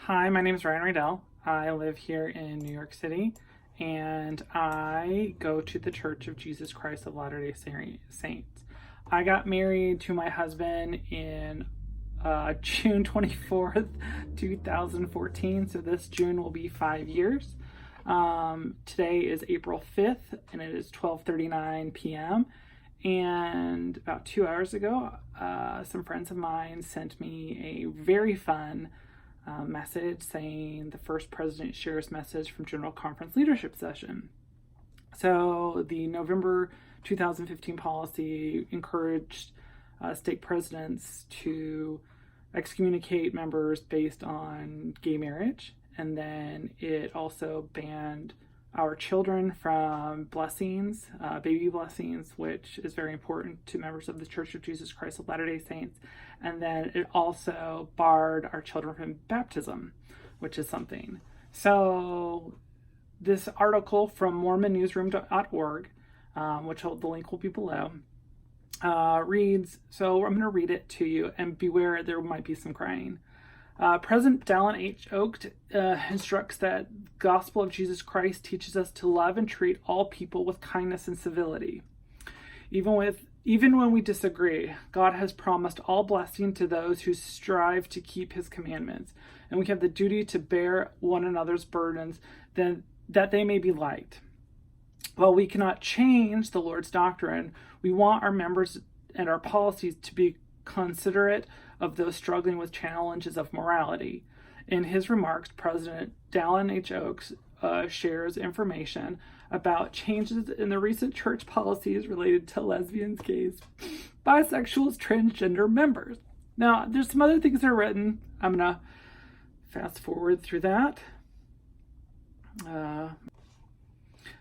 Hi, my name is Ryan Rydell. I live here in New York City, and I go to the Church of Jesus Christ of Latter-day Saints. I got married to my husband in June 24th, 2014, so this June will be 5 years. Today is April 5th, and it is 12:39 p.m., and about 2 hours ago, some friends of mine sent me a very fun message saying the first president shares message from General Conference leadership session. So the November 2015 policy encouraged state presidents to excommunicate members based on gay marriage, and then it also banned our children from blessings, baby blessings, which is very important to members of the Church of Jesus Christ of Latter-day Saints. And then it also barred our children from baptism, which is something. So this article from mormonnewsroom.org, which the link will be below, reads, so I'm going to read it to you, and beware, there might be some crying. President Dallin H. Oaked instructs that the gospel of Jesus Christ teaches us to love and treat all people with kindness and civility. Even when we disagree, God has promised all blessing to those who strive to keep his commandments, and we have the duty to bear one another's burdens that they may be light. While we cannot change the Lord's doctrine, we want our members and our policies to be considerate of those struggling with challenges of morality. In his remarks, President Dallin H. Oakes shares information about changes in the recent church policies related to lesbians, gays, bisexuals, transgender members. Now, there's some other things that are written. I'm going to fast forward through that.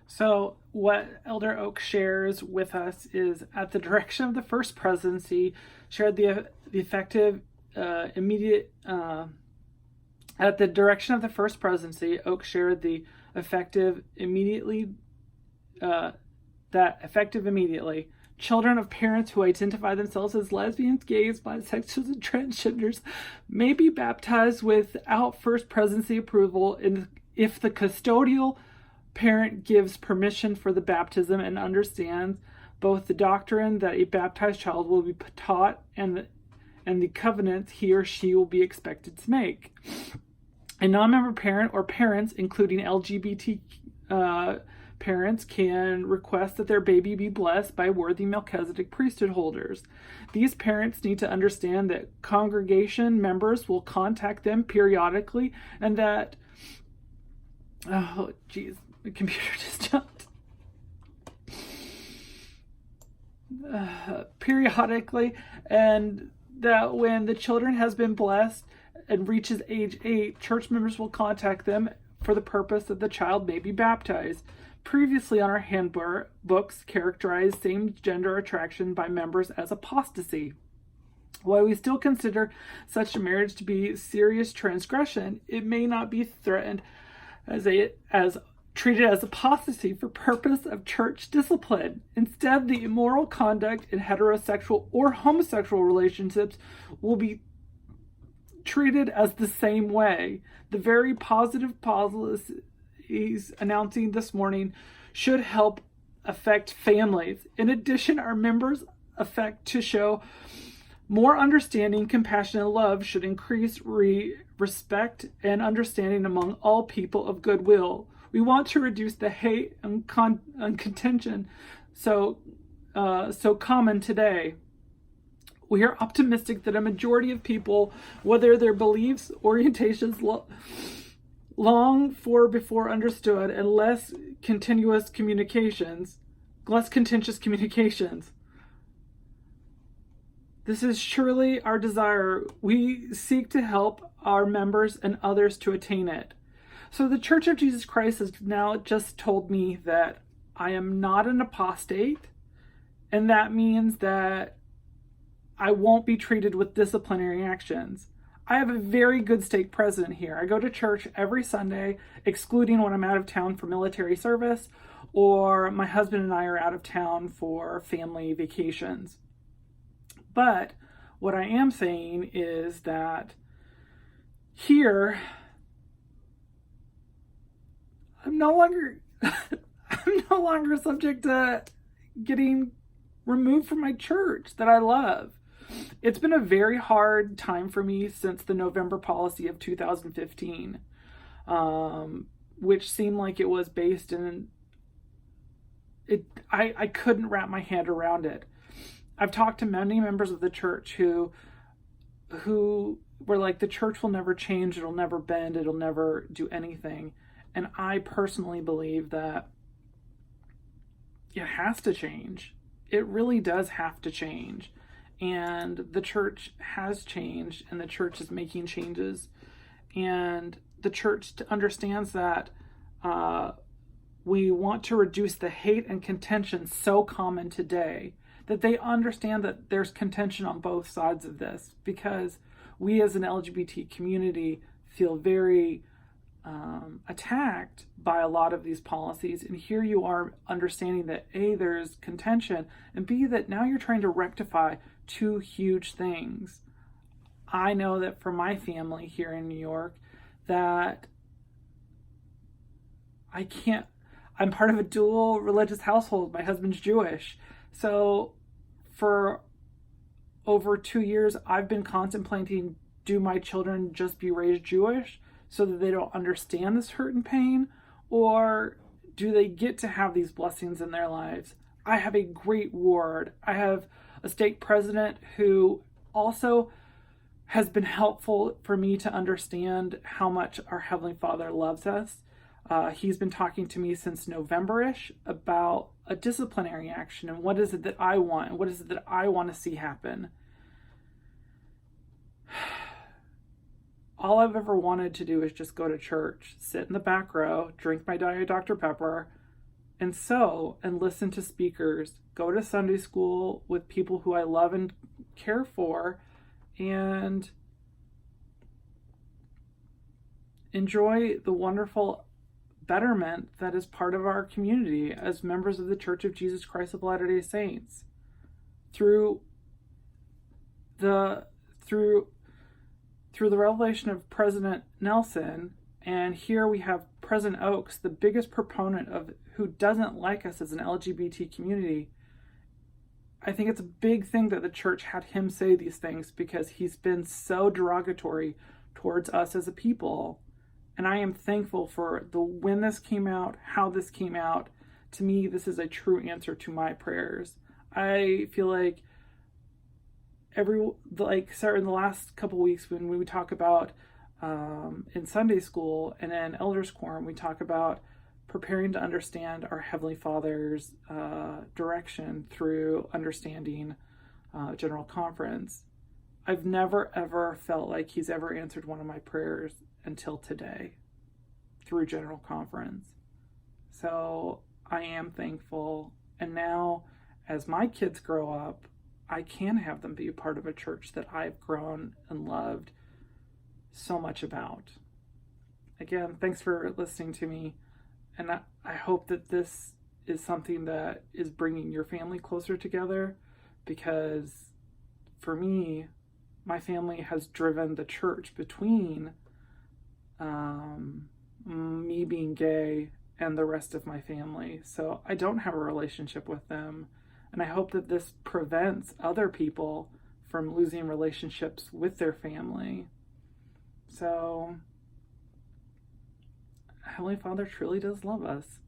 So what Elder Oak shares with us is, at the direction of the first presidency, shared the effective immediate. At the direction of the first presidency, Oak shared the effective immediately. Children of parents who identify themselves as lesbians, gays, bisexuals, and transgenders may be baptized without first presidency approval if the custodial parent gives permission for the baptism and understands both the doctrine that a baptized child will be taught and the covenants he or she will be expected to make. A non-member parent or parents, including LGBT parents, can request that their baby be blessed by worthy Melchizedek priesthood holders. These parents need to understand that congregation members will contact them periodically, and that the computer just jumped. Periodically, and that when the children has been blessed and reaches age 8, church members will contact them for the purpose that the child may be baptized. Previously on our handbooks characterized same-gender attraction by members as apostasy. While we still consider such a marriage to be serious transgression, it may not be threatened as treated as apostasy for purpose of church discipline. Instead, the immoral conduct in heterosexual or homosexual relationships will be treated as the same way. The very positive policies announcing this morning should help affect families. In addition, our members' effect to show more understanding, compassion, and love should increase respect and understanding among all people of goodwill. We want to reduce the hate and contention so common today. We are optimistic that a majority of people, whether their beliefs, orientations, long for before understood, and less contentious communications. This is surely our desire. We seek to help our members and others to attain it. So the Church of Jesus Christ has now just told me that I am not an apostate, and that means that I won't be treated with disciplinary actions. I have a very good stake president here. I go to church every Sunday, excluding when I'm out of town for military service, or my husband and I are out of town for family vacations. But what I am saying is that here no longer I'm no longer subject to getting removed from my church that I love. It's been a very hard time for me since the November policy of 2015, which seemed like it was based in it. I couldn't wrap my hand around it. I've talked to many members of the church who were like, the church will never change, it'll never bend, it'll never do anything. And I personally believe that it has to change. It really does have to change. And the church has changed, and the church is making changes. And the church understands that we want to reduce the hate and contention so common today, that they understand that there's contention on both sides of this, because we as an LGBT community feel very attacked by a lot of these policies. And here you are understanding that A, there's contention, and B, that now you're trying to rectify two huge things. I know that for my family here in New York, that I'm part of a dual religious household. My husband's Jewish. So for over 2 years, I've been contemplating, do my children just be raised Jewish so that they don't understand this hurt and pain? Or do they get to have these blessings in their lives? I have a great ward. I have a stake president who also has been helpful for me to understand how much our Heavenly Father loves us. He's been talking to me since November-ish about a disciplinary action and what is it that I want and what is it that I want to see happen. All I've ever wanted to do is just go to church, sit in the back row, drink my Diet Dr. Pepper, and listen to speakers, go to Sunday school with people who I love and care for, and enjoy the wonderful betterment that is part of our community as members of the Church of Jesus Christ of Latter-day Saints. Through the revelation of President Nelson, and here we have President Oaks, the biggest proponent of who doesn't like us as an LGBT community. I think it's a big thing that the church had him say these things, because he's been so derogatory towards us as a people. And I am thankful for when this came out, how this came out. To me, this is a true answer to my prayers. I feel like in the last couple weeks when we would talk about in Sunday school and in Elders Quorum, we talk about preparing to understand our Heavenly Father's direction through understanding General Conference. I've never, ever felt like he's ever answered one of my prayers until today through General Conference. So I am thankful. And now, as my kids grow up, I can have them be a part of a church that I've grown and loved so much about. Again, thanks for listening to me. And I hope that this is something that is bringing your family closer together, because for me, my family has driven the church between me being gay and the rest of my family. So I don't have a relationship with them. And I hope that this prevents other people from losing relationships with their family. So Heavenly Father truly does love us.